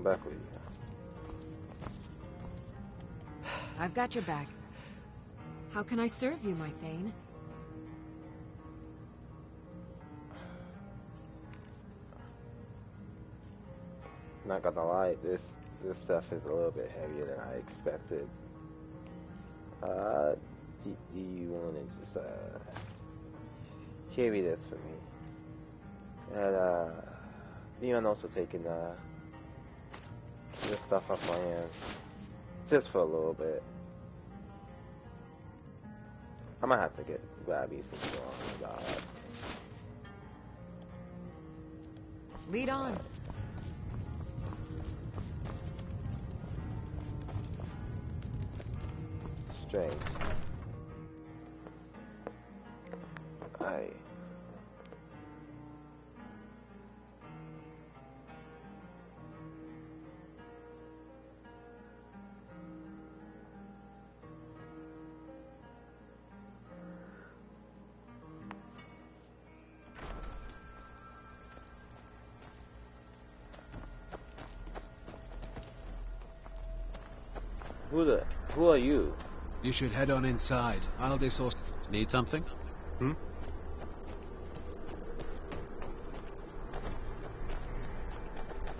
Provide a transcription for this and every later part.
come back with you. I've got your back. How can I serve you, my Thane? Not gonna lie, this stuff is a little bit heavier than I expected. Do you want to just carry this for me? And Leon also taking this stuff off my hands, just for a little bit. I might have to grab you some more. Lead on. Strange. Who are you? You should head on inside. I'll disorder. Need something? Hmm?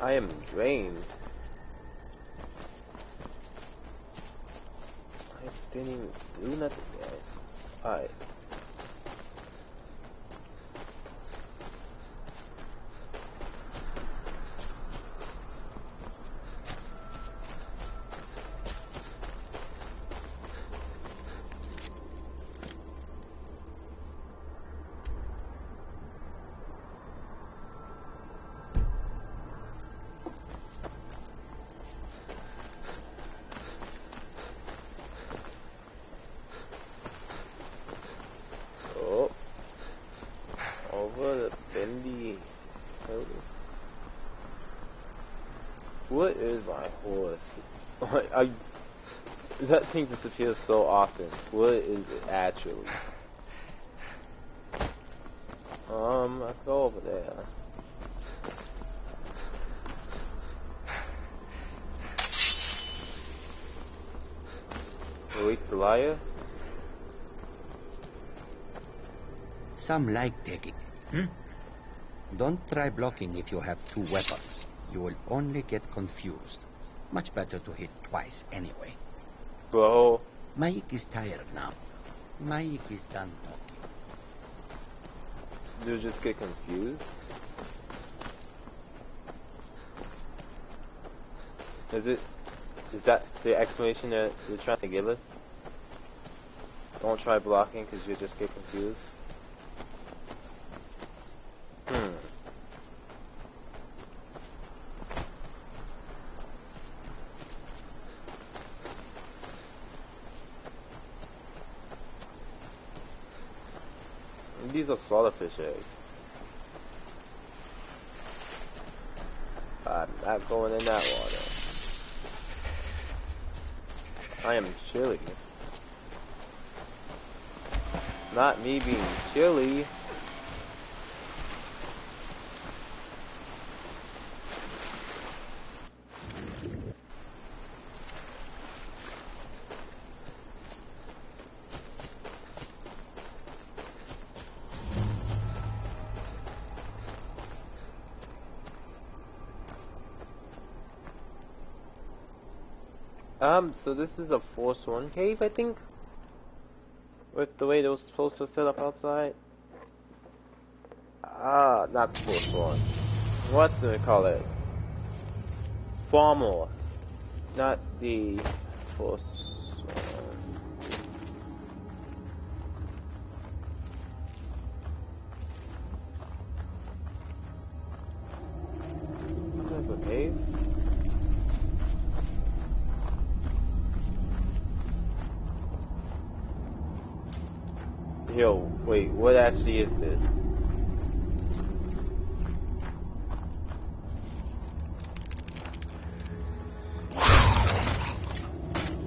I am drained. I didn't even do nothing yet. Alright. What is my horse? That thing disappears so often. What is it actually? Let's go over there. Release the liar? Some like taking. Don't try blocking if you have two weapons. You will only get confused. Much better to hit twice anyway. Bro. Maik is tired now. Maik is done talking. You just get confused? Is that the explanation that you're trying to give us? Don't try blocking because you just get confused? These are swallowfish eggs. I'm not going in that water. I am chilly. Not me being chilly. So this is a Forsworn cave, I think? With the way they were supposed to set up outside? Not Forsworn. What do they call it? Farmore. Not the Forsworn. There's a cave? Yo, wait, what actually is this?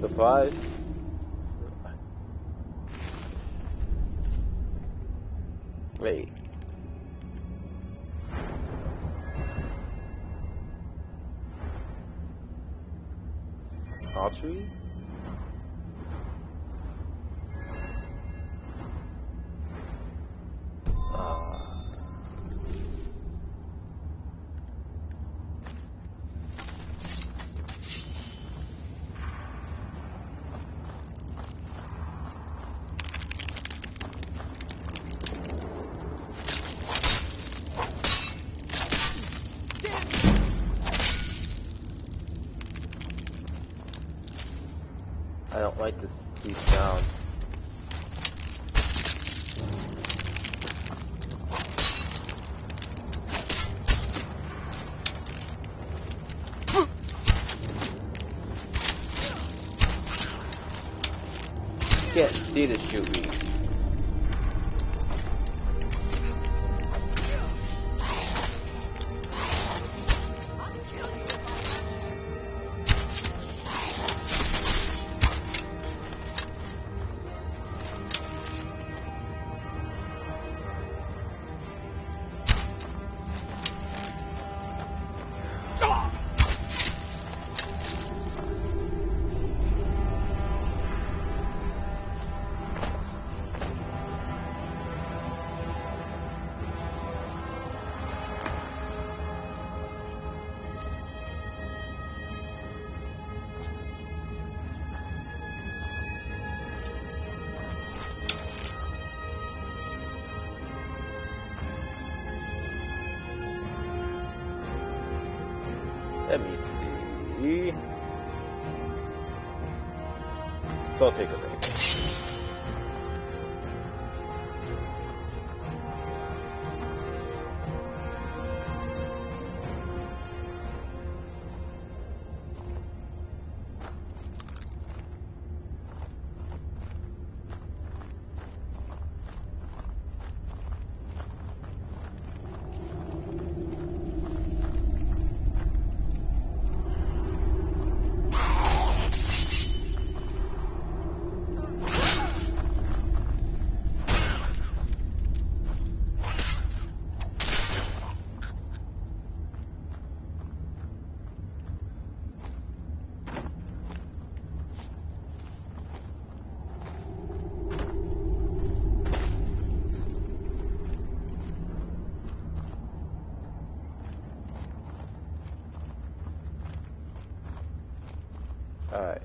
Surprise? Wait. Archery? I don't like these sounds. Can't see to shoot me. Let me see. So I'll take a break. Alright.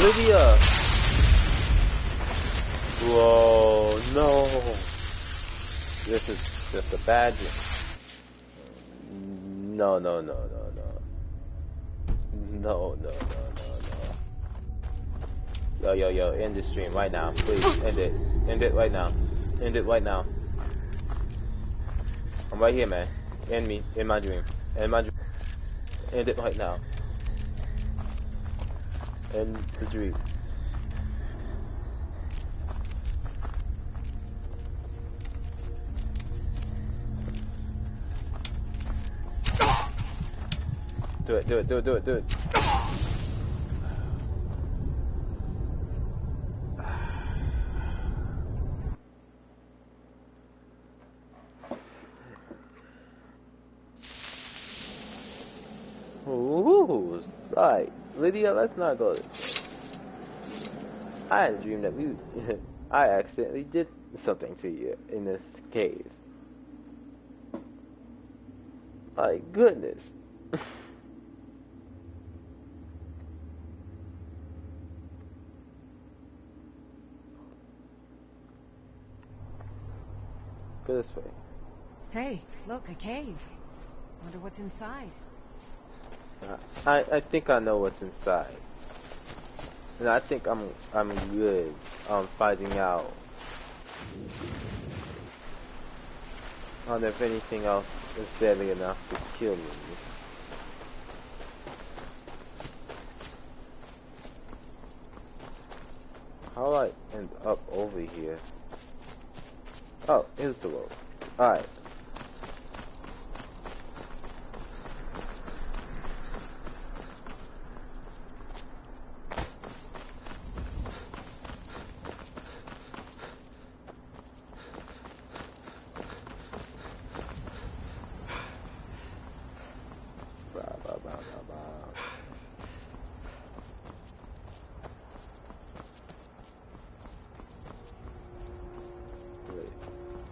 Lydia! Whoa, no! This is just a bad dream. No, no, no, no, no. No, no, no, no, no. Yo, end the stream right now. Please, end it. End it right now. End it right now. I'm right here, man. End me. End my dream. End my dream. End it right now. End the dream. Do it, do it, do it, do it, do it. Ooh, sight. Lydia, let's not go this way. I had a dream that I accidentally did something to you in this cave. My goodness. Go this way. Hey, look, a cave. Wonder what's inside. I think I know what's inside. And I think I'm good on finding out I wonder if anything else is deadly enough to kill me. How do I end up over here? Oh, here's the road. Alright.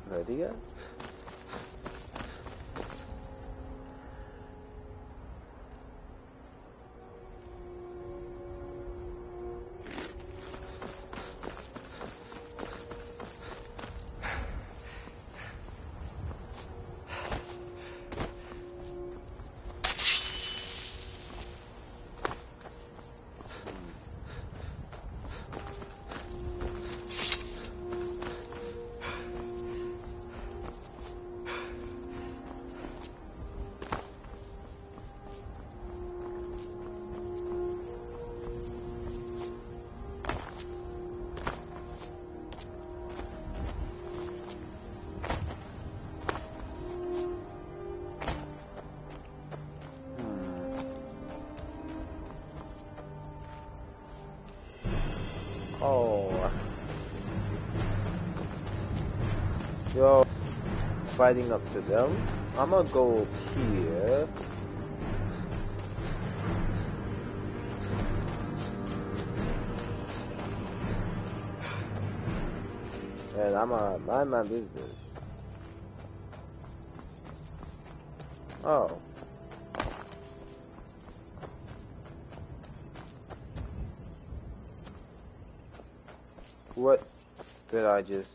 Ready yet? Oh, yo, fighting up to them. I'm gonna go up here. And I'm gonna mind my business. Oh. What did I just...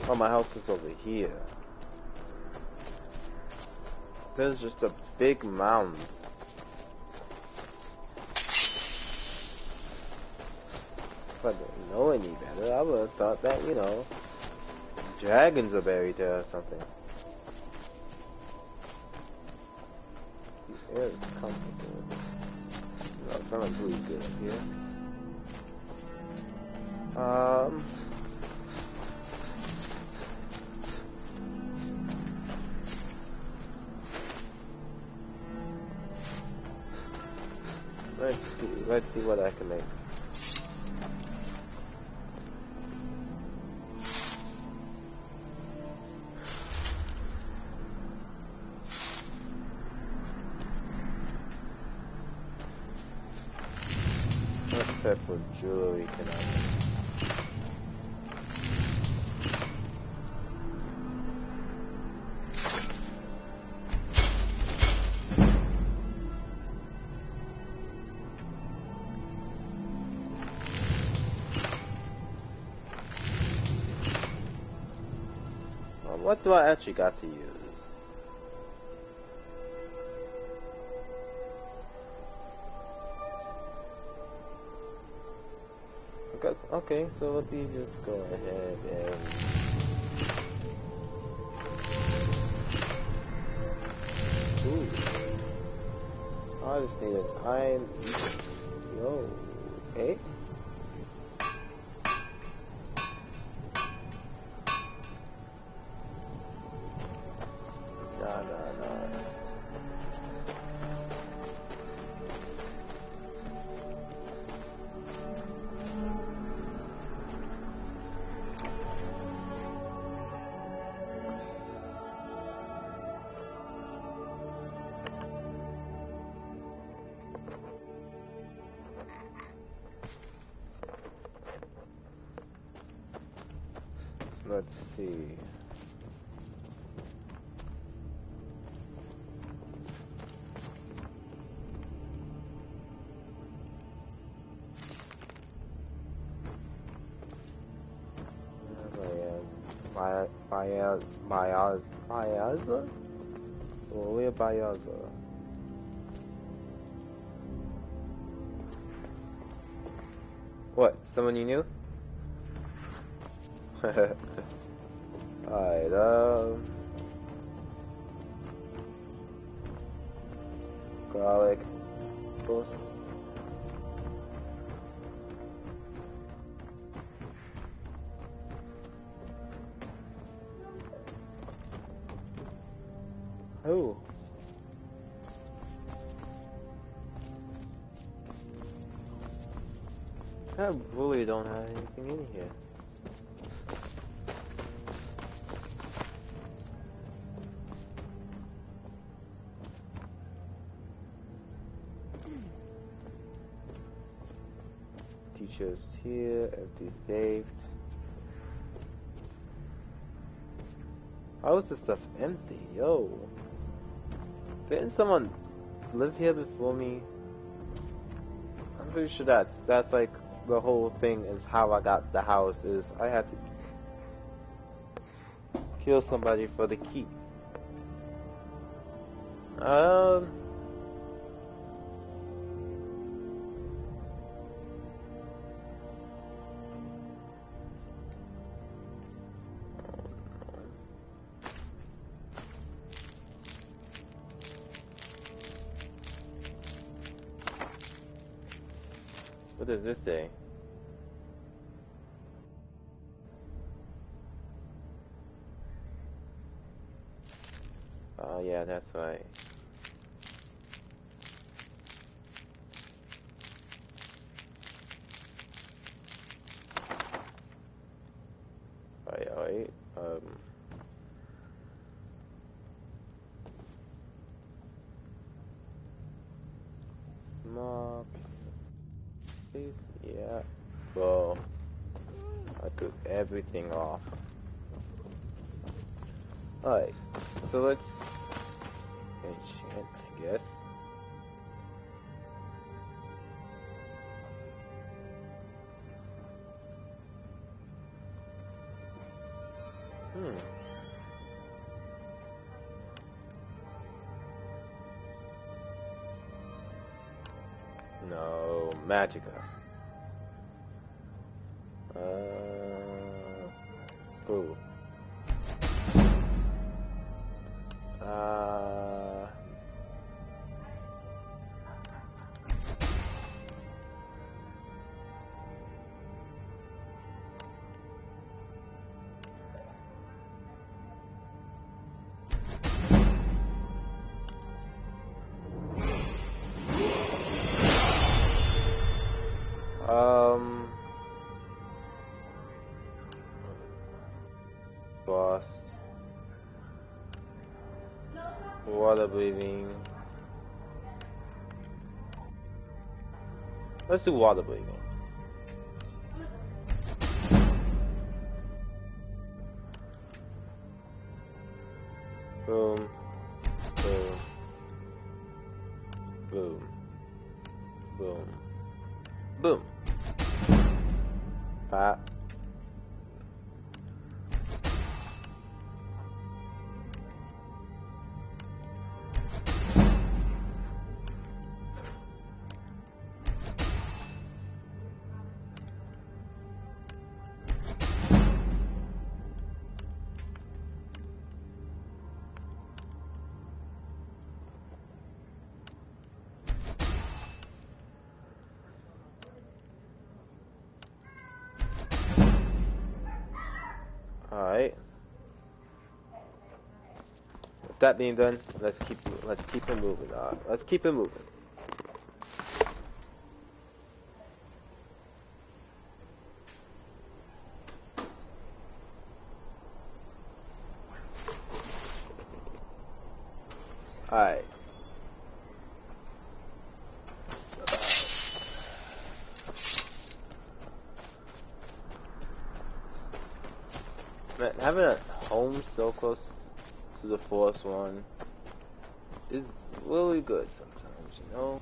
Oh, my house is over here. There's just a big mound. If I didn't know any better, I would have thought that, you know, dragons are buried there or something. The air is comfortable. No, it's not really good up here. Let's see what I can make. What type of jewelry can I make? What do I actually got to use? Because, okay, so let me just go ahead and... Ooh. I just need an iron... Yo, okay. Let's see. Bayaza? Well, we're Bayaza. What? Someone you knew? Alright, garlic toast. Oh. I really don't have anything in here. Teachers here, empty saved. How is this stuff empty? Yo. Didn't someone live here before me? I'm pretty sure that's like the whole thing is how I got the house is I had to kill somebody for the key. What does this say? Oh yeah, that's right. Alright. Smoke. Yeah. Well, I took everything off. Alright, so let's enchant, I guess. No, Magicka. Ooh. Lost. Water breathing. Let's do water breathing. Boom. Boom. Boom. Boom. Boom. Pop. Alright. With that being done, let's keep it moving. Let's keep it moving. Alright. Man, having a home so close to the Forest One is really good sometimes, you know?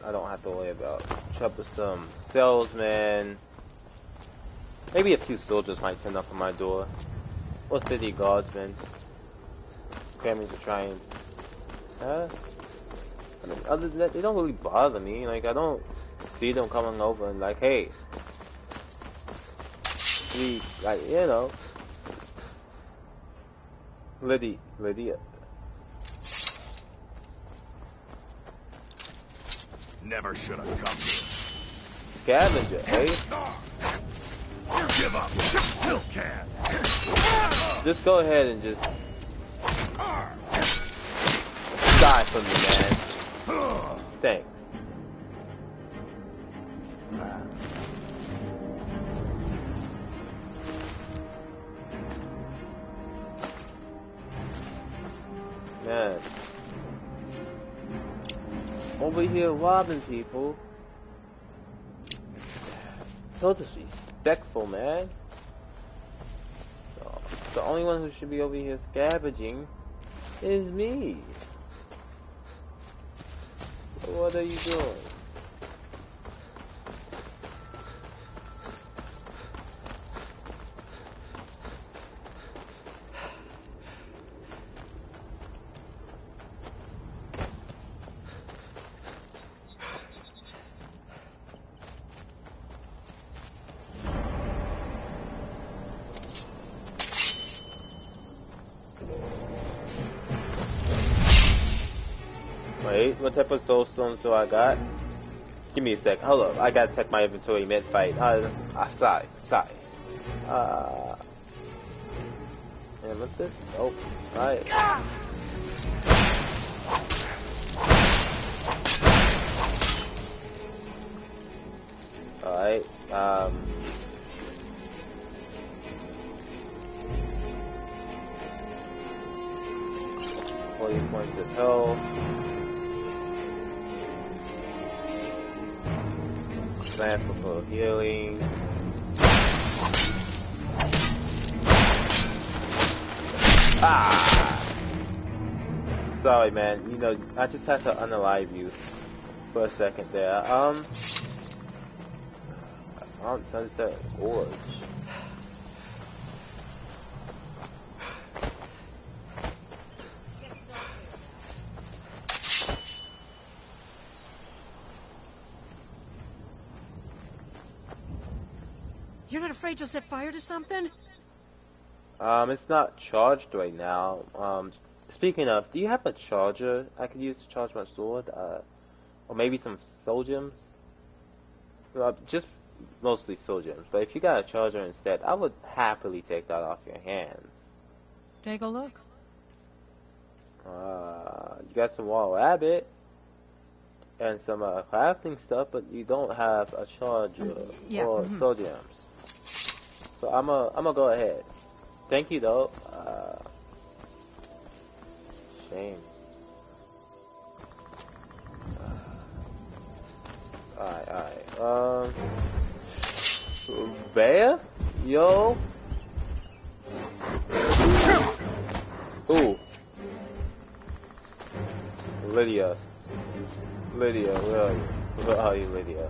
I don't have to worry about troublesome salesmen. Maybe a few soldiers might turn up on my door. Or city guardsmen. Coming to try and... I mean, other than that, they don't really bother me. Like, I don't see them coming over and like, hey, actually, like, you know, Lydia. Never should have come here. Scavenger, eh? Give up. Still can. Just go ahead and just die for me, man. Thanks. Man. Over here robbing people. So disrespectful, man. So, the only one who should be over here scavenging is me. So what are you doing? Wait, what type of soul stones do I got? Give me a sec. Hold up, I gotta check my inventory mid-fight. Sorry. And what's this? Oh, right. Alright, 40 points of health. Plan for full healing. Ah! Sorry, man. You know, I just had to unalive you for a second there. Sunset Gorge. You're not afraid you'll set fire to something? It's not charged right now. Speaking of, do you have a charger I could use to charge my sword? Or maybe some soul gems? Just mostly soul gems. But if you got a charger instead, I would happily take that off your hands. Take a look. You got some Wall Rabbit and some crafting stuff, but you don't have a charger or soul gems. So I'm gonna go ahead. Thank you though. Shame. Alright. Bear? Yo. Ooh. Lydia, where are you? Where are you, Lydia?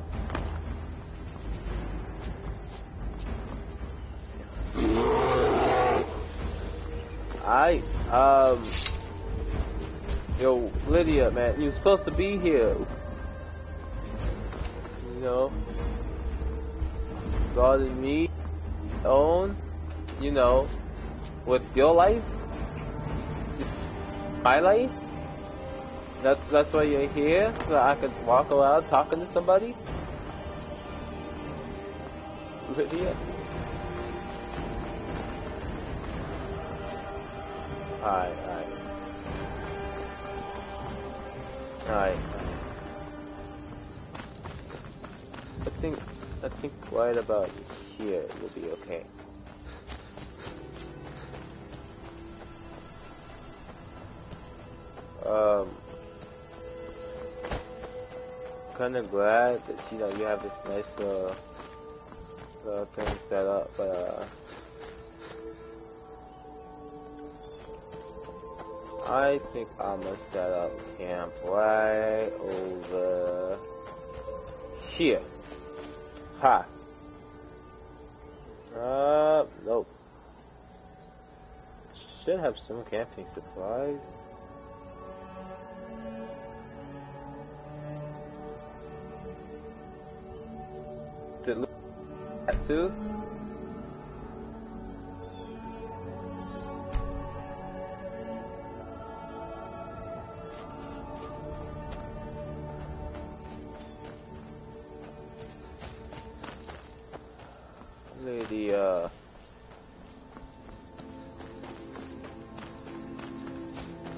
Yo, Lydia, man, you're supposed to be here. You know, guarding me, own, you know, with your life, my life. That's why you're here, so I could walk around talking to somebody. Lydia. Alright. I think right about here will be okay. Kinda glad that you have this nice little thing set up, but I think I'm gonna set up camp right over here. Ha! Nope. Should have some camping supplies. Did look at that too? play the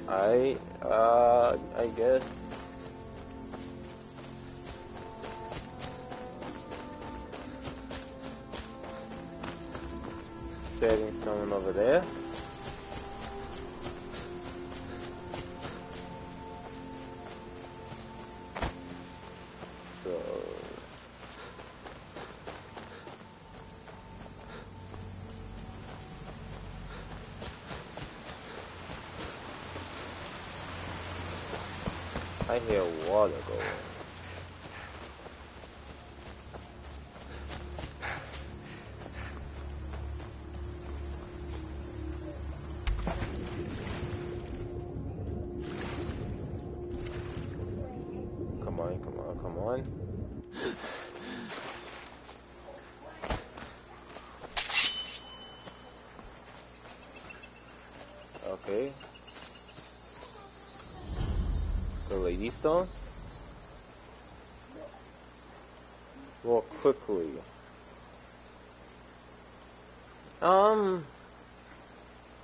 I guess. Saving someone over there. So I hear water going. Come on, come on, come on. Okay. The lady stone. Walk quickly.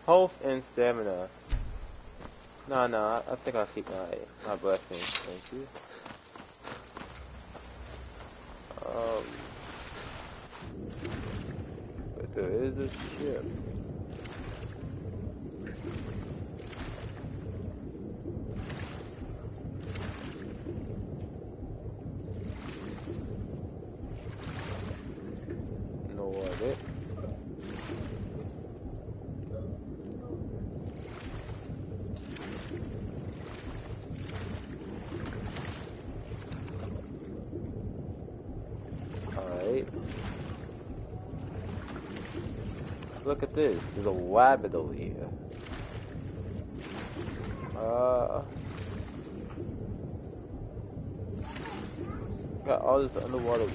Health and stamina. No, I think I'll keep my blessings. Thank you. But there is a ship. No idea. Alright. Look at this. There's a rabbit over here. Got all this underwater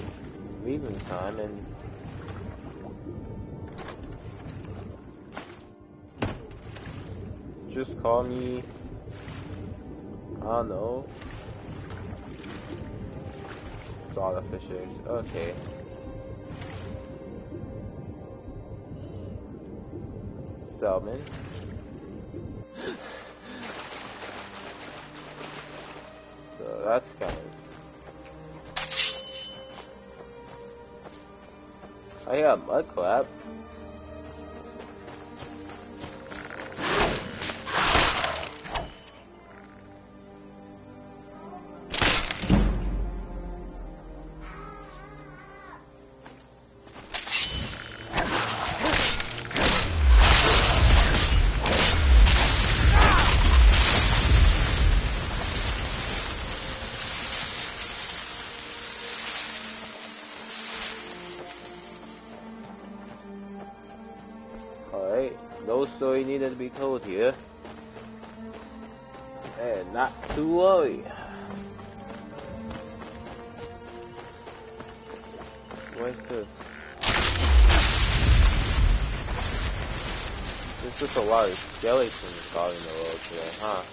breathing time and just call me, I don't know, starfishers. Okay. Salmon. So that's kind of. I hear a mud crab. Alright, no story needed to be told here. And not to worry. Where's this? There's just a lot of skeletons guarding the road today, huh?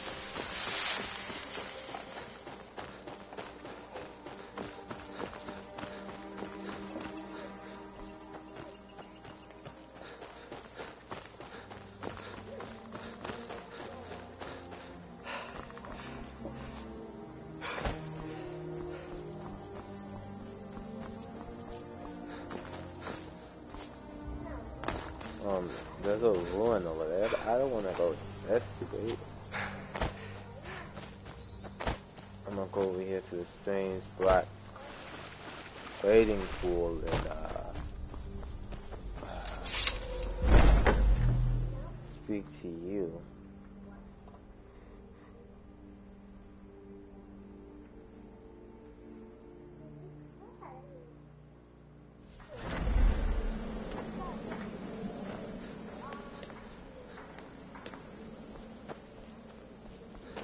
There's a ruin over there, but I don't want to go investigate. I'm gonna go over here to the strange black trading pool and speak to you.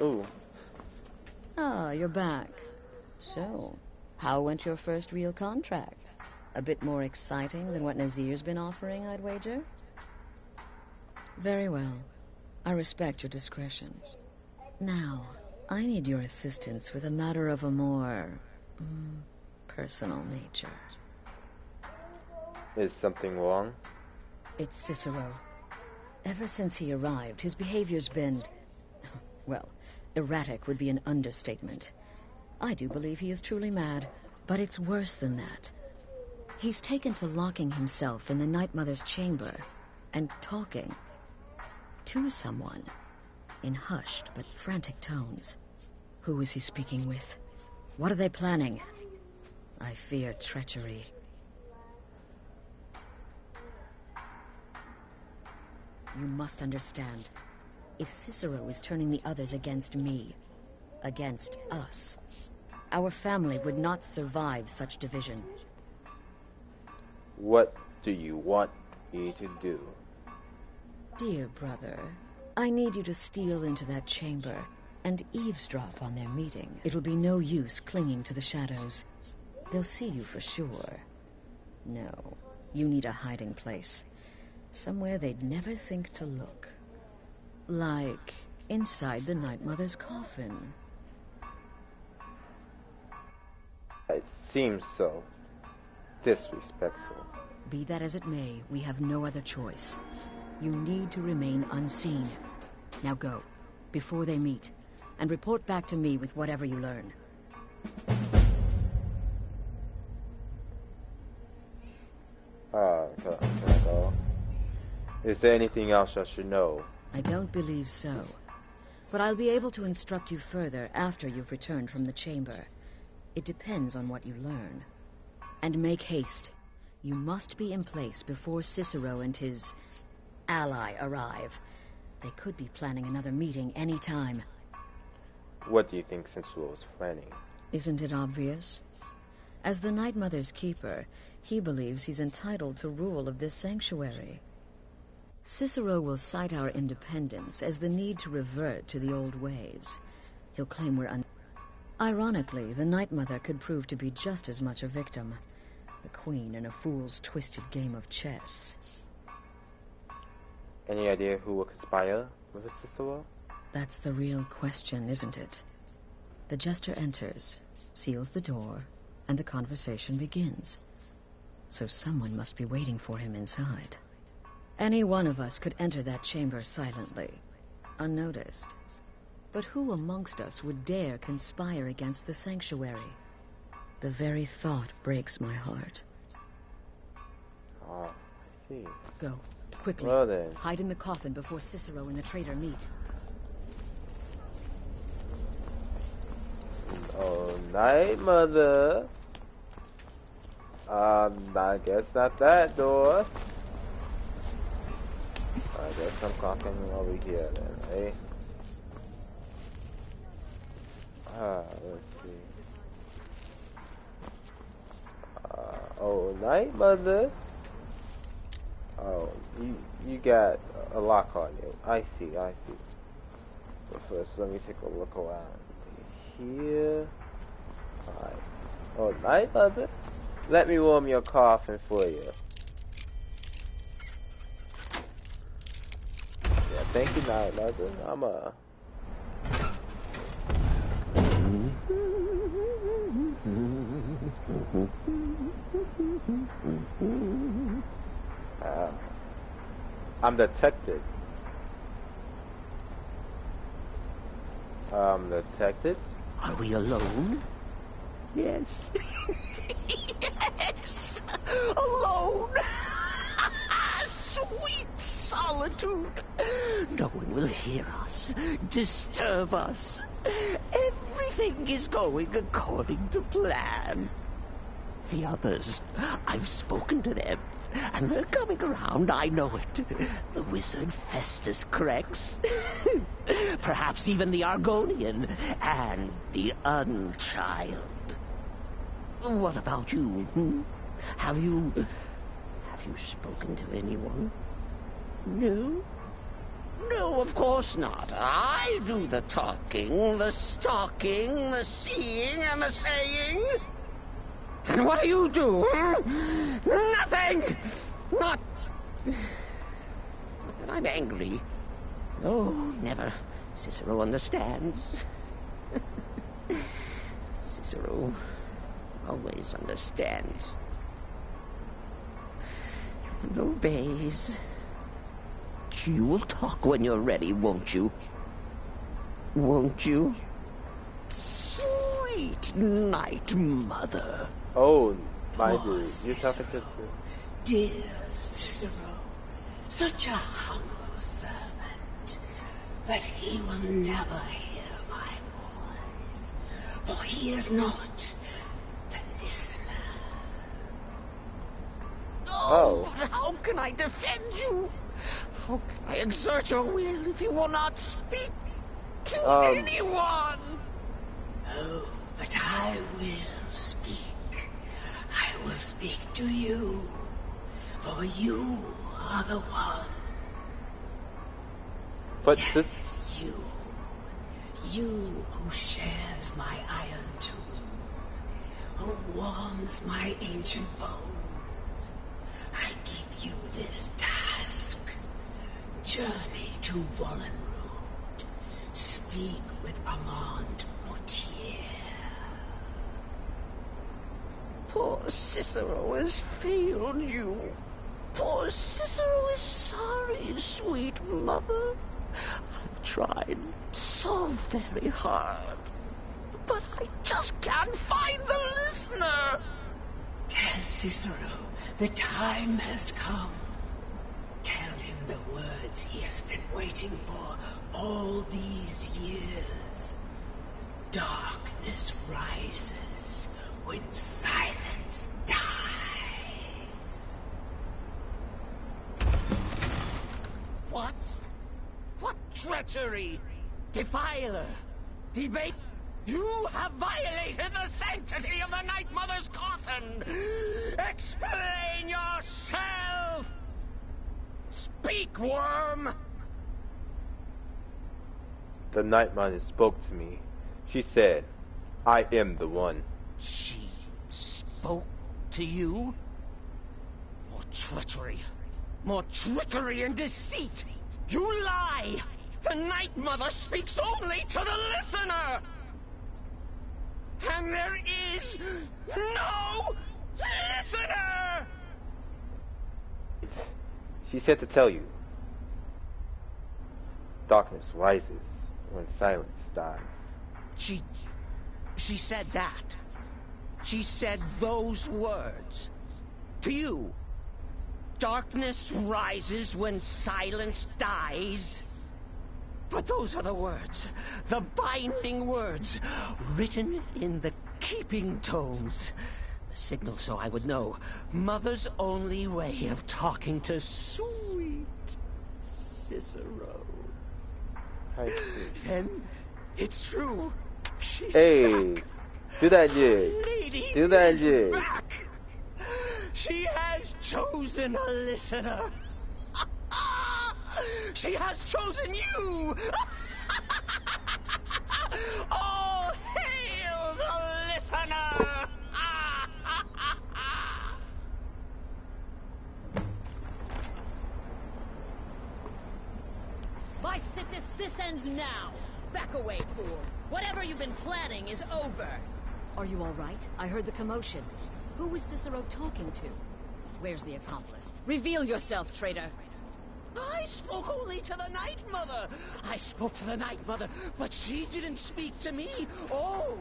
Ooh. Ah, you're back. So, how went your first real contract? A bit more exciting than what Nazir's been offering, I'd wager? Very well. I respect your discretion. Now, I need your assistance with a matter of a more personal nature. Is something wrong? It's Cicero. Ever since he arrived, his behavior's been... well, erratic would be an understatement. I do believe he is truly mad, but it's worse than that. He's taken to locking himself in the Night Mother's chamber and talking to someone in hushed but frantic tones. Who is he speaking with? What are they planning? I fear treachery. You must understand. If Cicero is turning the others against me, against us, our family would not survive such division. What do you want me to do? Dear brother, I need you to steal into that chamber and eavesdrop on their meeting. It'll be no use clinging to the shadows. They'll see you for sure. No, you need a hiding place. Somewhere they'd never think to look. Like inside the Night Mother's coffin. It seems so disrespectful. Be that as it may, we have no other choice. You need to remain unseen. Now go, before they meet, and report back to me with whatever you learn. Can I go? Is there anything else I should know? I don't believe so. But I'll be able to instruct you further after you've returned from the chamber. It depends on what you learn. And make haste. You must be in place before Cicero and his ally arrive. They could be planning another meeting any time. What do you think Cicero was planning? Isn't it obvious? As the Night Mother's keeper, he believes he's entitled to rule of this sanctuary. Cicero will cite our independence as the need to revert to the old ways. He'll claim we're Ironically, the Night Mother could prove to be just as much a victim. The queen in a fool's twisted game of chess. Any idea who will conspire with Cicero? That's the real question, isn't it? The jester enters, seals the door, and the conversation begins. So someone must be waiting for him inside. Any one of us could enter that chamber silently, unnoticed. But who amongst us would dare conspire against the sanctuary? The very thought breaks my heart. Ah, I see. Go, quickly. Well then. Hide in the coffin before Cicero and the traitor meet. Oh, Night Mother. I guess not that door. I guess I'm clocking over here then, eh? Let's see. Oh, Night Mother. Oh, you got a lock on you. I see. But first, let me take a look around here. Alright. Oh, Night Mother. Let me warm your coffin for you. Yeah, thank you, Night Mother. I'm detected. Detected? Are we alone? Yes. Yes! Alone! Sweet solitude! No one will hear us, disturb us. Everything is going according to plan. The others, I've spoken to them, and they're coming around, I know it. The wizard Festus Crex, perhaps even the Argonian, and the Unchild. What about you? Have you spoken to anyone? No? No, of course not. I do the talking, the stalking, the seeing, and the saying. And what do you do? Nothing! Not that I'm angry. No, never. Cicero understands. Cicero always understands. and obeys. You will talk when you're ready, won't you? Won't you? Sweet Night Mother. Oh, my dude. You're talking to... Dear Cicero, such a humble servant, but he will never hear my voice, for he is not the listener. Oh. How can I defend you? How can I exert your will if you will not speak to anyone? Oh, but I will speak. I will speak to you, for you are the one. But Yes, this... you who shares my iron tomb, who warms my ancient bones. I give you this task. Journey to Vollenrood. Speak with Armand Mortier. Poor Cicero has failed you. Poor Cicero is sorry, sweet mother. I've tried so very hard, but I just can't find the listener. Tell Cicero the time has come. Tell him the words he has been waiting for all these years. Darkness rises when silence dies. What? What treachery! Defiler! Debate! You have violated the sanctity of the Night Mother's coffin! Explain yourself! Speak, worm! The Night Mother spoke to me. She said, I am the one. She spoke to you? More treachery, more trickery and deceit! You lie! The Night Mother speaks only to the listener! And there is no listener! She said to tell you. Darkness rises when silence dies. She said that. She said those words. To you. Darkness rises when silence dies. But those are the words, the binding words, written in the keeping tomes. The signal so I would know. Mother's only way of talking to sweet Cicero. I see. And it's true. She's Hey, back. do that jig. Lady Do that is jig. back. She has chosen a listener. She has chosen you. All hail the listener. Lysippus, this ends now. Back away, fool. Whatever you've been planning is over. Are you all right? I heard the commotion. Who was Cicero talking to? Where's the accomplice? Reveal yourself, traitor. I spoke only to the Night Mother. I spoke to the Night Mother, but she didn't speak to me. Oh,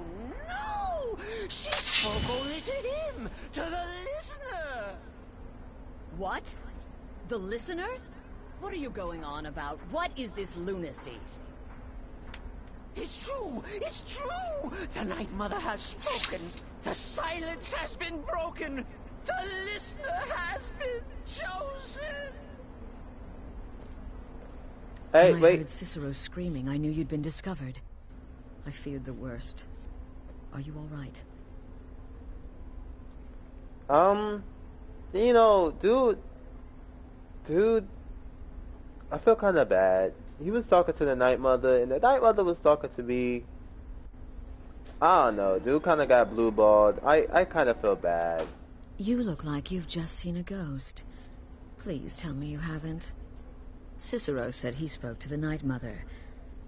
no! She spoke only to him, to the listener. What? The listener? What are you going on about? What is this lunacy? It's true! It's true! The Night Mother has spoken. The silence has been broken. The listener has been chosen. Hey, When I wait. heard Cicero screaming, I knew you'd been discovered. I feared the worst. Are you all right? You know, dude, I feel kind of bad. He was talking to the Night Mother, and the Night Mother was talking to me. I don't know, dude kind of got blue-balled. I kind of feel bad. You look like you've just seen a ghost. Please tell me you haven't. Cicero said he spoke to the Night Mother,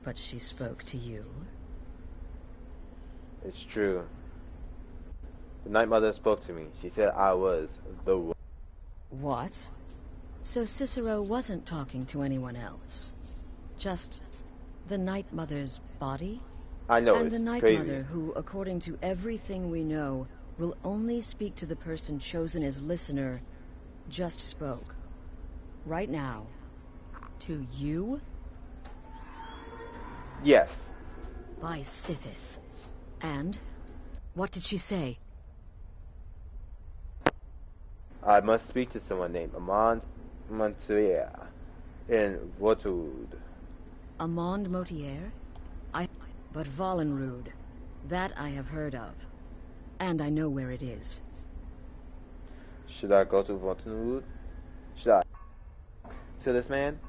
but she spoke to you. It's true. The Night Mother spoke to me. She said I was the one. What? So Cicero wasn't talking to anyone else. Just the Night Mother's body? I know, And it's the Night crazy. Mother, who, according to everything we know, will only speak to the person chosen as listener, just spoke. Right now. To you? Yes. By Sithis. And? What did she say? I must speak to someone named Amand Montoya in Vortud. Amand Motier? But Volenrud. That I have heard of. And I know where it is. Should I go to Vortud? Should I to this man?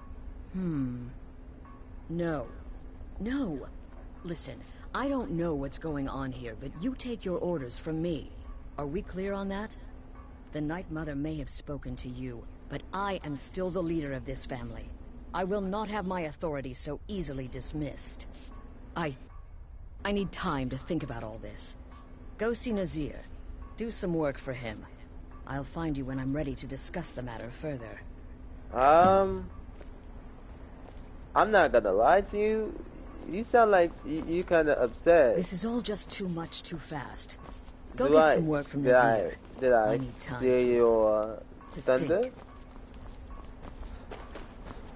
No. No. Listen, I don't know what's going on here, but you take your orders from me. Are we clear on that? The Night Mother may have spoken to you, but I am still the leader of this family. I will not have my authority so easily dismissed. I need time to think about all this. Go see Nazir. Do some work for him. I'll find you when I'm ready to discuss the matter further. I'm not gonna lie to you. You sound like you kind of upset. This is all just too much too fast. Go Did get I- some work from did Nazir. Did I I need time steal to- your to thunder? think.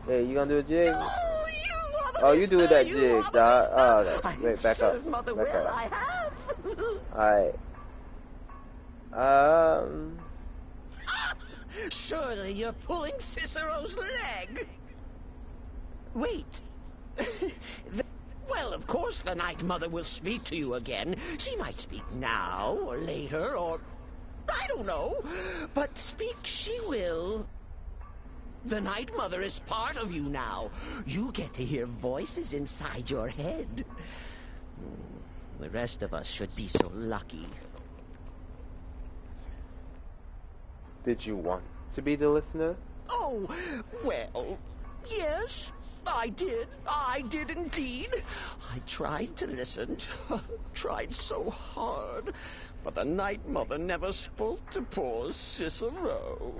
Hey, you gonna do a jig? Oh, you are the Oh, you do listener, that you jig, are the dog. Oh, listener. that, wait, back up. Served Mother Back well, up. I have. Alright. Surely you're pulling Cicero's leg. Wait. Well, of course the Night Mother will speak to you again. She might speak now or later or... I don't know. But speak she will. The Night Mother is part of you now. You get to hear voices inside your head. The rest of us should be so lucky. Did you want to be the listener? Oh, well, yes, I did. I did indeed. I tried to listen, tried so hard, but the Night Mother never spoke to poor Cicero.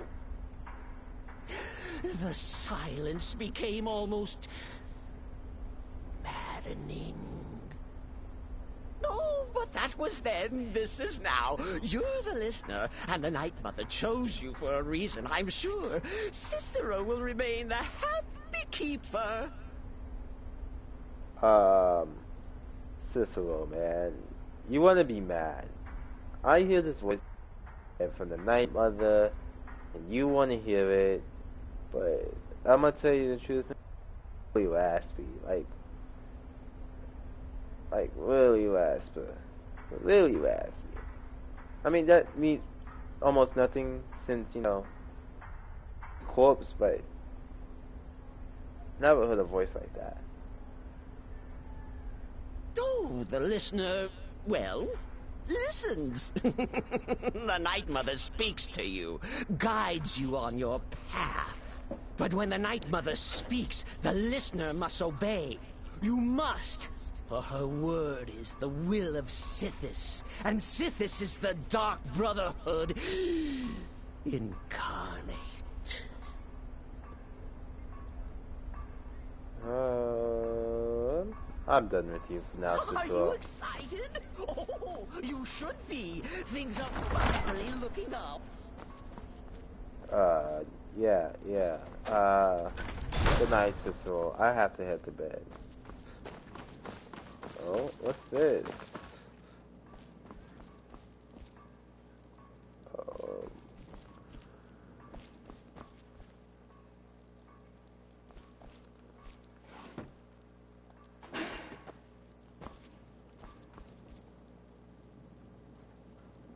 The silence became almost maddening. Oh, but that was then. This is now. You're the listener, and the Night Mother chose you for a reason, I'm sure. Cicero will remain the happy keeper. Cicero, man. You want to be mad. I hear this voice from the Night Mother, and you want to hear it, but I'm going to tell you the truth. Really raspy. Like really raspy. Really raspy. I mean, that means almost nothing since, you know, corpse, but never heard a voice like that. Oh, the listener, well, listens. The Night Mother speaks to you, guides you on your path. But when the Night Mother speaks, the listener must obey. You must. For her word is the will of Sithis, and Sithis is the Dark Brotherhood incarnate. I'm done with you for now, Are you Cicero. excited? Oh, you should be. Things are finally looking up. Yeah. Good night, Cicero. I have to head to bed. Oh, what's this?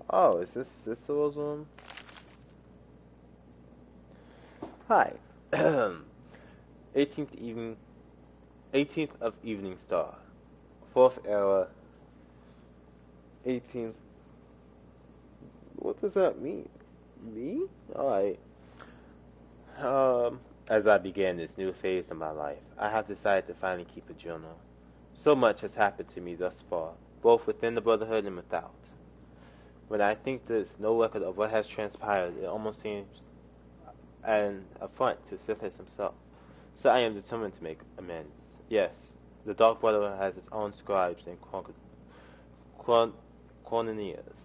Oh, is this Cicero's room? Hi. 18th of Evening Star. 4th era. 18th. What does that mean? Me? Alright. As I began this new phase of my life, I have decided to finally keep a journal. So much has happened to me thus far, both within the Brotherhood and without. When I think there's no record of what has transpired, it almost seems an affront to Sithis himself. So I am determined to make amends. Yes, the Dark Brotherhood has its own scribes and Quanoniers,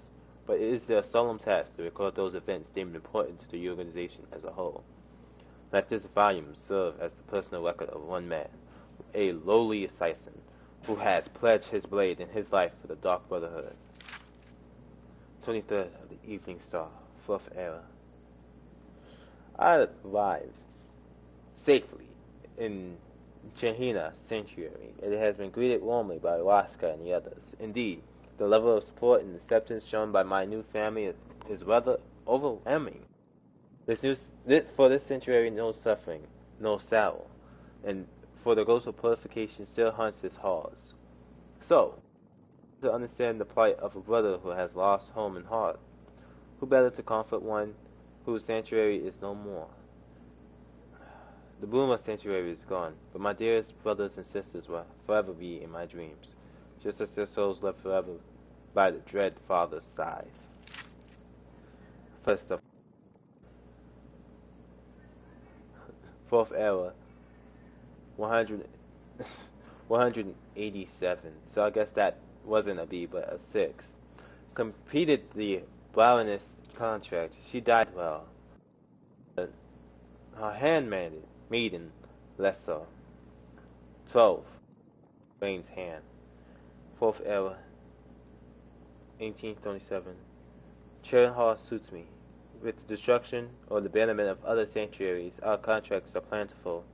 but it is their solemn task to record those events deemed important to the organization as a whole. Let this volume serve as the personal record of one man, a lowly assassin, who has pledged his blade and his life for the Dark Brotherhood. 23rd of the Evening Star, 4th Era. I arrived safely in Chehina Sanctuary. It has been greeted warmly by Waska and the others. Indeed, the level of support and acceptance shown by my new family is rather overwhelming. For this sanctuary, no suffering, no sorrow, and for the ghost of purification still haunts its halls. So, to understand the plight of a brother who has lost home and heart, who better to comfort one whose sanctuary is no more? The Bloomer sanctuary is gone, but my dearest brothers and sisters will forever be in my dreams, just as their souls left forever by the dread father's side. First of 4th Era, 187. So I guess that wasn't a B, but a 6. Completed the Baroness contract. She died well. Her handmaiden, less so. 12. Wayne's hand. 4th Era, 1827. Cherrenhall suits me. With the destruction or the abandonment of other sanctuaries, our contracts are plentiful,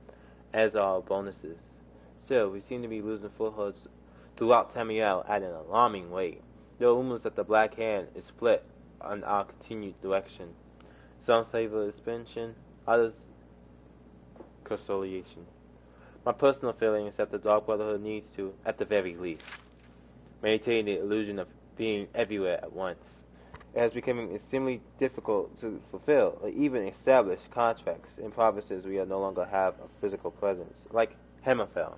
as are our bonuses. Still, we seem to be losing footholds throughout Tamriel at an alarming rate. There are rumors that the Black Hand is split on our continued direction. Some favor expansion, others conciliation. My personal feeling is that the Dark Brotherhood needs to, at the very least, maintain the illusion of being everywhere at once. It has become extremely difficult to fulfill or even establish contracts in provinces we no longer have a physical presence, like Hammerfell.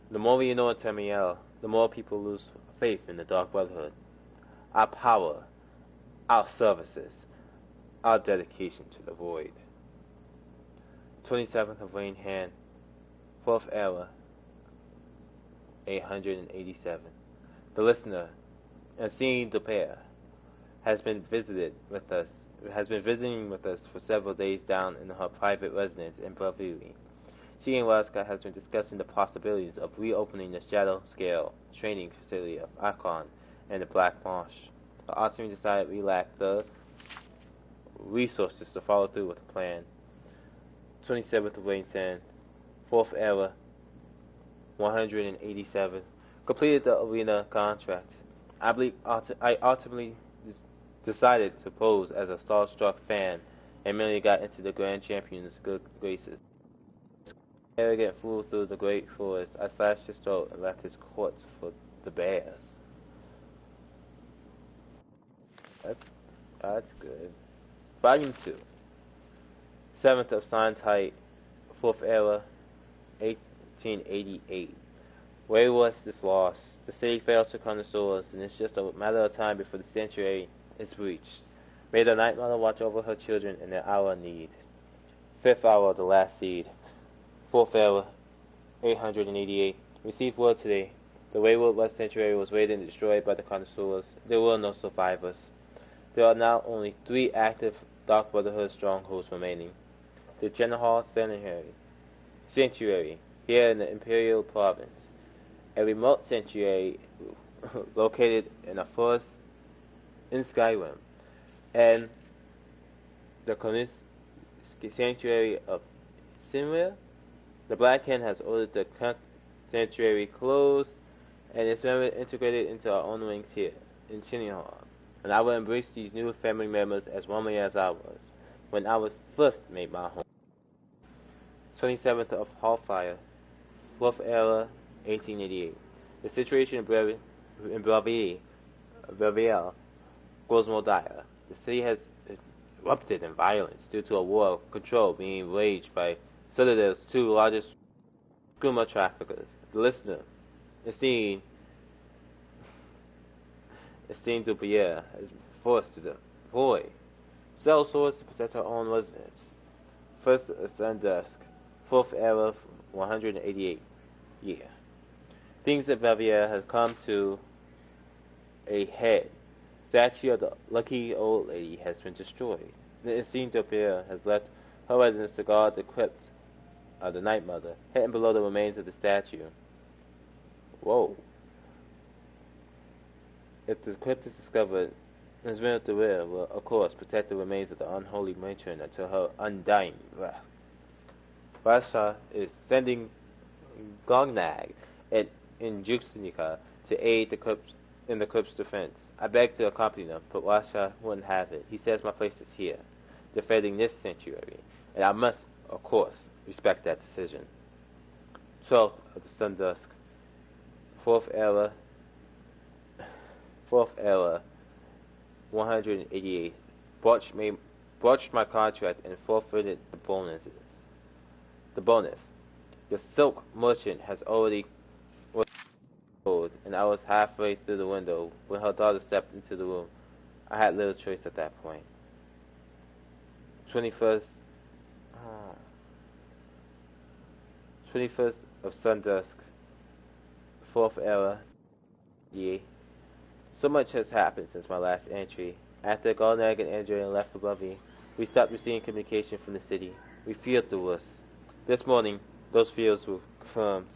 The more we ignore Tamriel, the more people lose faith in the Dark Brotherhood. Our power, our services, our dedication to the Void. 27th of Rain Hand, 4th Era, 887. The listener, Ancine Dupere, has been visiting with us for several days down in her private residence in Bravili. She and Waska has been discussing the possibilities of reopening the Shadow Scale training facility of Archon and the Black Marsh. The Artemis decided we lacked the resources to follow through with the plan. 27th of Rain Sand, 4th Era, 187. Completed the arena contract. I ultimately decided to pose as a starstruck fan and merely got into the Grand Champion's good graces. Arrogant fool through the great forest, I slashed his throat and left his corpse for the bears. That's good. Volume 2. 7th of Science Height, 4th Era, 1888. Where was this loss? The city fails to connoisseurs, and it's just a matter of time before the sanctuary is breached. May the Night Mother watch over her children in their hour of need. 5th Hour, the last seed. 4th Era, 888. Received word today. The Wayward West Sanctuary was raided and destroyed by the connoisseurs. There were no survivors. There are now only 3 active Dark Brotherhood strongholds remaining. The Cherrenhall Sanctuary, here in the Imperial Province. A remote sanctuary located in a forest in Skyrim. And the Konis Sanctuary of Sinwir. The Black Hand has ordered the sanctuary closed and its members integrated into our own wings here in Cherrenhall. And I will embrace these new family members as warmly as I was when I was first made my home. 27th of Hallfire, 4th Era, 1888. The situation in Bravil grows more dire. The city has erupted in violence due to a war of control being waged by Citadel's 2 largest skooma traffickers. The listener, Ancine Dupere, is forced to deploy cell swords to protect her own residents. First Sundusk, 4th era, 188 year. Things at Velvier has come to a head. Statue of the lucky old lady has been destroyed. The Insigne d'Aubert has left her residence to guard the crypt of the Night Mother, hidden below the remains of the statue. Whoa. If the crypt is discovered, Insigne d'Aubert will, of course, protect the remains of the unholy matron until her undying breath. Rasha is sending Gognag and Injuxnica to aid in the crypt's defense. I begged to accompany them, but Rasha wouldn't have it. He says my place is here, defending this sanctuary, and I must, of course, respect that decision. 12th of the Sundusk, 4th era, 188. Broached my contract and forfeited the bonuses. The bonus. The silk merchant has already sold, and I was halfway through the window when her daughter stepped into the room. I had little choice at that point. 21st of Sundusk, 4th era, yeah. So much has happened since my last entry. After Gognag and Andrea left above me, we stopped receiving communication from the city. We feared the worst. This morning, those fears were confirmed.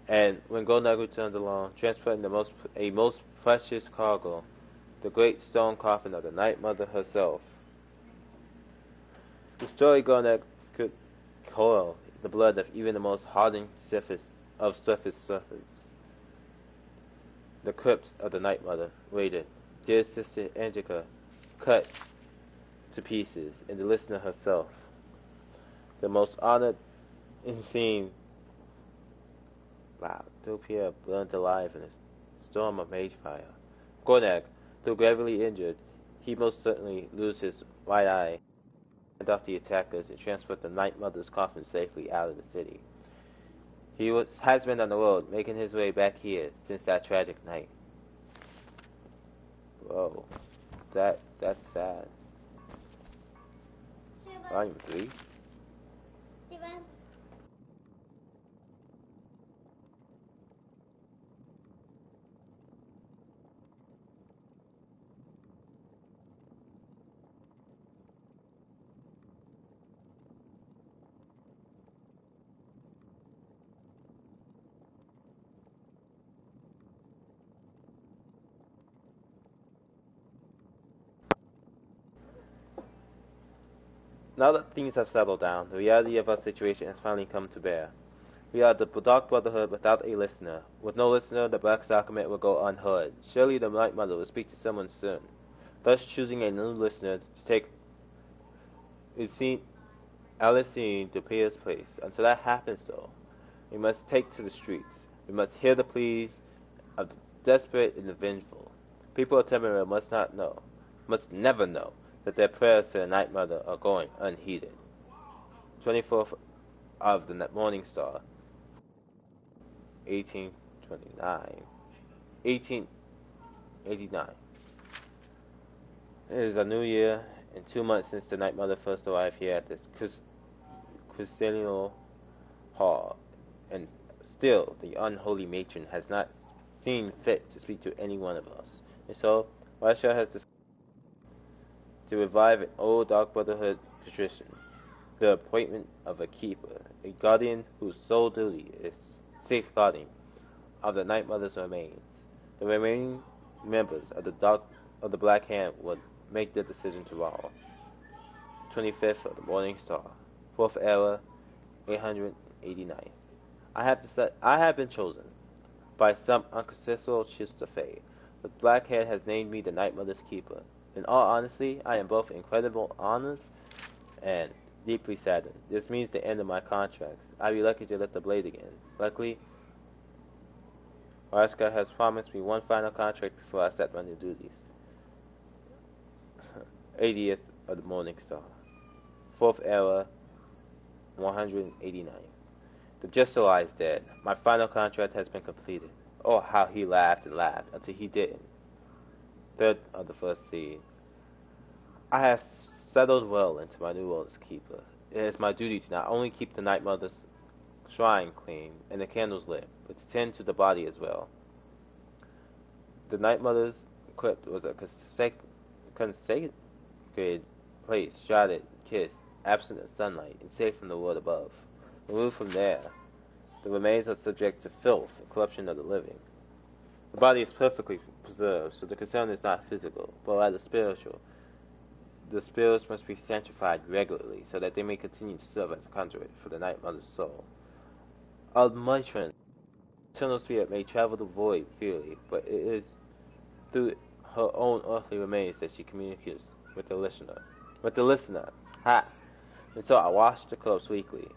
And when Gognag returned along, transporting a most precious cargo, the great stone coffin of the Night Mother herself. The story Gognag could coil the blood of even the most hardened surface. The crypts of the Night Mother waited. Dear Sister Angelica, cut to pieces, and the listener herself. The most honored Insigne d'Aubert burned alive in a storm of mage fire. Gognag, though gravely injured, he most certainly lose his right eye, and off the attackers and transport the Night Mother's coffin safely out of the city. He has been on the road, making his way back here since that tragic night. Whoa, that's sad. Volume 3. Now that things have settled down, the reality of our situation has finally come to bear. We are the Dark Brotherhood without a listener. With no listener, the Black Sacrament will go unheard. Surely the Night Mother will speak to someone soon. Thus choosing a new listener to take Alicine d'Aubert's place. Until that happens though, we must take to the streets. We must hear the pleas of the desperate and the vengeful. People of Temeraire must never know that their prayers to the Night Mother are going unheeded. 24th of the Morning Star, 1889. It is a new year and 2 months since the Night Mother first arrived here at this Crucial Hall, and still the unholy matron has not seen fit to speak to any one of us. And so, Rasha has decided to revive an old Dark Brotherhood tradition, the appointment of a keeper, a guardian whose sole duty is safeguarding of the Night Mother's remains. The remaining members of the Black Hand would make the decision tomorrow. 25th of the Morning Star, 4th era, 889. I have been chosen by some unconsensual twist of fate. The Black Hand has named me the Night Mother's keeper. In all honesty, I am both incredibly honored and deeply saddened. This means the end of my contract. I'd be lucky to lift the blade again. Luckily, Araska has promised me one final contract before I start my new duties. 80th of the Morning Star, 4th era, 189. The Gestalt is dead. My final contract has been completed. Oh, how he laughed and laughed until he didn't. 3rd of the first seed. I have settled well into my new role as keeper. It is my duty to not only keep the Night Mother's shrine clean and the candles lit, but to tend to the body as well. The Night Mother's crypt was a consecrated place, shrouded, kissed, absent of sunlight, and safe from the world above. Removed from there, the remains are subject to filth and corruption of the living. The body is perfectly preserved, so the concern is not physical, but rather spiritual. The spirits must be sanctified regularly, so that they may continue to serve as a conduit for the Night Mother's soul. Of Matron, the eternal spirit may travel the void freely, but it is through her own earthly remains that she communicates with the listener. Ha! And so I wash the cups weekly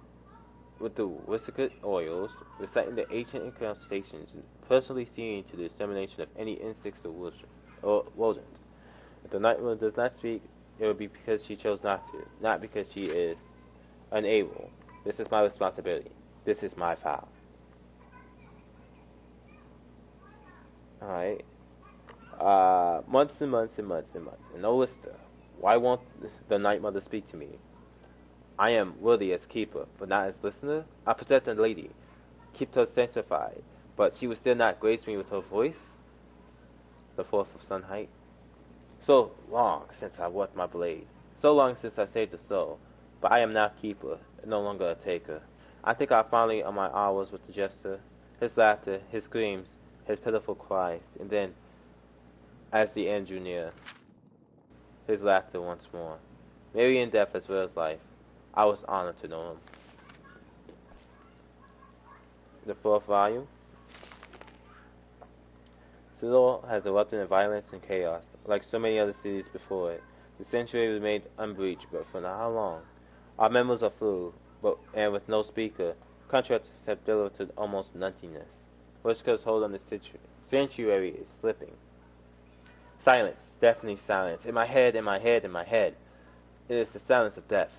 with the Wisicate oils, reciting the ancient incantations, and personally seeing to the extermination of any insects or rodents. If the Night Mother does not speak, it will be because she chose not to, not because she is unable. This is my responsibility. This is my vow. Alright. Months and months and months and months. And no lister. Why won't the Night Mother speak to me? I am worthy as keeper, but not as listener. I protect the lady, keep her sanctified, but she would still not grace me with her voice. The 4th of Sunlight. So long since I worked my blade, so long since I saved a soul, but I am now keeper, and no longer a taker. I think I finally on my hours with the jester, his laughter, his screams, his pitiful cries, and then, as the end drew near, his laughter once more. Maybe in death as well as life, I was honored to know him. The 4th volume. Citadel has erupted in violence and chaos, like so many other cities before it. The sanctuary remained unbreached, but for how long? Our members are full, and with no speaker, contractors have delivered to almost nothingness. Wishka's hold on the sanctuary is slipping. Silence, deafening silence. In my head, in my head, in my head. It is the silence of death,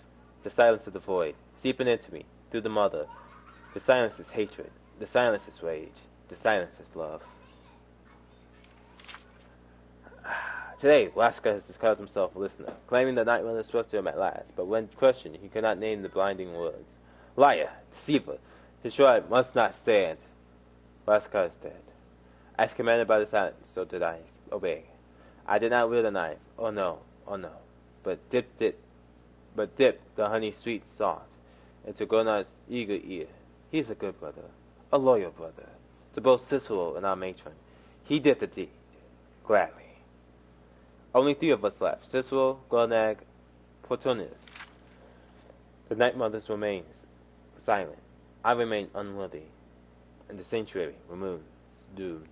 the silence of the void, seeping into me, through the mother. The silence is hatred, the silence is rage, the silence is love. Today, Laska has declared himself a listener, claiming the Night Mother spoke to him at last, but when questioned, he could not name the blinding words. Liar, deceiver, his shrine must not stand. Laska is dead. As commanded by the silence, so did I obey. I did not wield a knife, oh no, but dipped the honey sweet soft into Gonar's eager ear. He's a good brother, a loyal brother, to both Cicero and our matron. He did the deed, gladly. Only 3 of us left, Cicero, Gonag, Portunus. The Night Mother's remains silent. I remain unworthy, and the sanctuary remains doomed.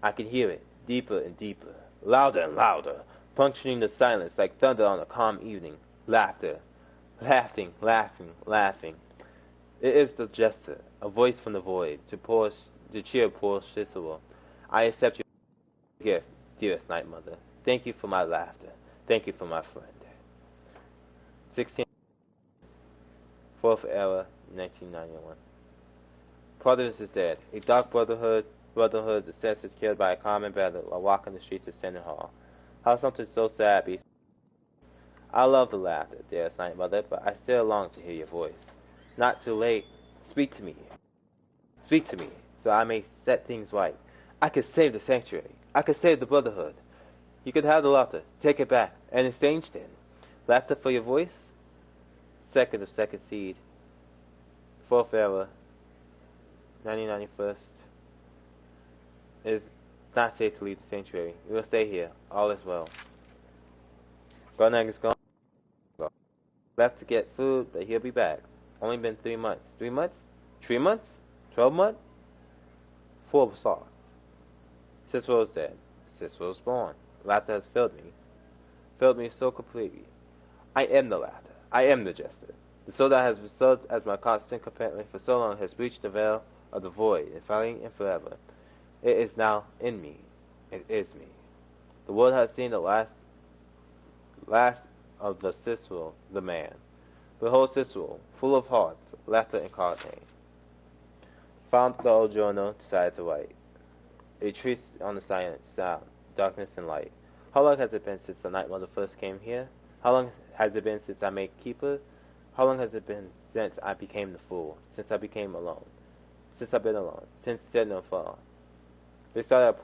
I can hear it, deeper and deeper, louder and louder, puncturing the silence like thunder on a calm evening. Laughter, laughing. It is the jester, a voice from the void, to cheer poor Cicero. I accept your gift, dearest Night Mother. Thank you for my laughter. Thank you for my friend. 16. 4th era, 1991. Providence is dead. A dark brotherhood the senses killed by a common battle while walking the streets of Seton Hall. How something so sad be. I love the laughter, dearest Night Mother, but I still long to hear your voice. Not too late. Speak to me. Speak to me, so I may set things right. I could save the sanctuary. I could save the brotherhood. You could have the laughter, take it back, and exchange then. Laughter for your voice? 2nd of 2nd seed. 4th era, 1991. It is not safe to leave the sanctuary. We will stay here. All is well. Gonag is gone. Left to get food, but he'll be back. Only been 3 months. 3 months? 3 months? 12 months? 4 saw. Cicero's dead. Cicero's born. Laughter has filled me so completely. I am the laughter. I am the jester. The soul that has served as my constant companion for so long has breached the veil of the void, and finally and forever. It is now in me. It is me. The world has seen the last of the Cicero, the man. Behold Cicero, full of hearts, laughter incarnate. Found the old journal, decided to write. A treatise on the silence, sound, darkness, and light. How long has it been since the Night Mother first came here? How long has it been since I made Keeper? How long has it been since I became the fool? Since I became alone? Since I've been alone? Since Sentinel fall? They started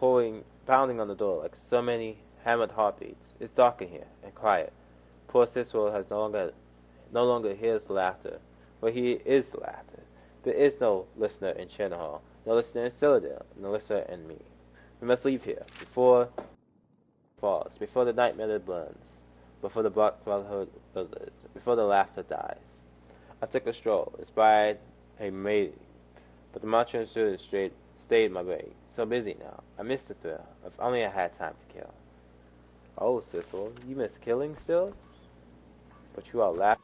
pounding on the door like so many hammered heartbeats. It's dark in here and quiet. Poor Cicero has no longer hears the laughter, but he is the laughter. There is no listener in Chernobyl, no listener in Citadel, no listener in me. We must leave here before it falls, before the nightmare burns, before the Black Brotherhood withers, before the laughter dies. I took a stroll, inspired a maid, but the Martian student stayed my way. So busy now. I missed the thrill. If only I had time to kill. Oh, Cecil, you miss killing still? But you are laughing.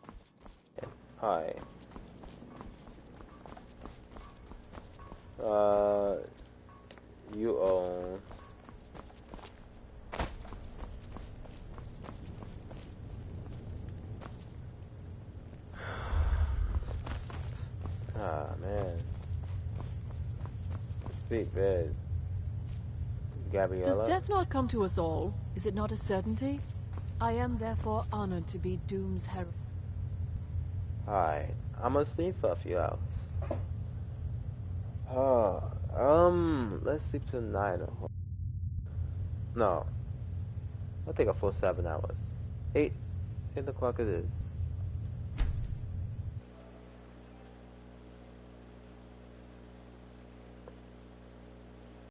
Hi. You own. Ah, man. Speak bed. Gabriella? Does death not come to us all? Is it not a certainty? I am therefore honored to be Doom's herald. Hi. I'm gonna sleep for a few hours. Let's sleep till 9 or no. I'll take a full 7 hours. 8 o'clock it is.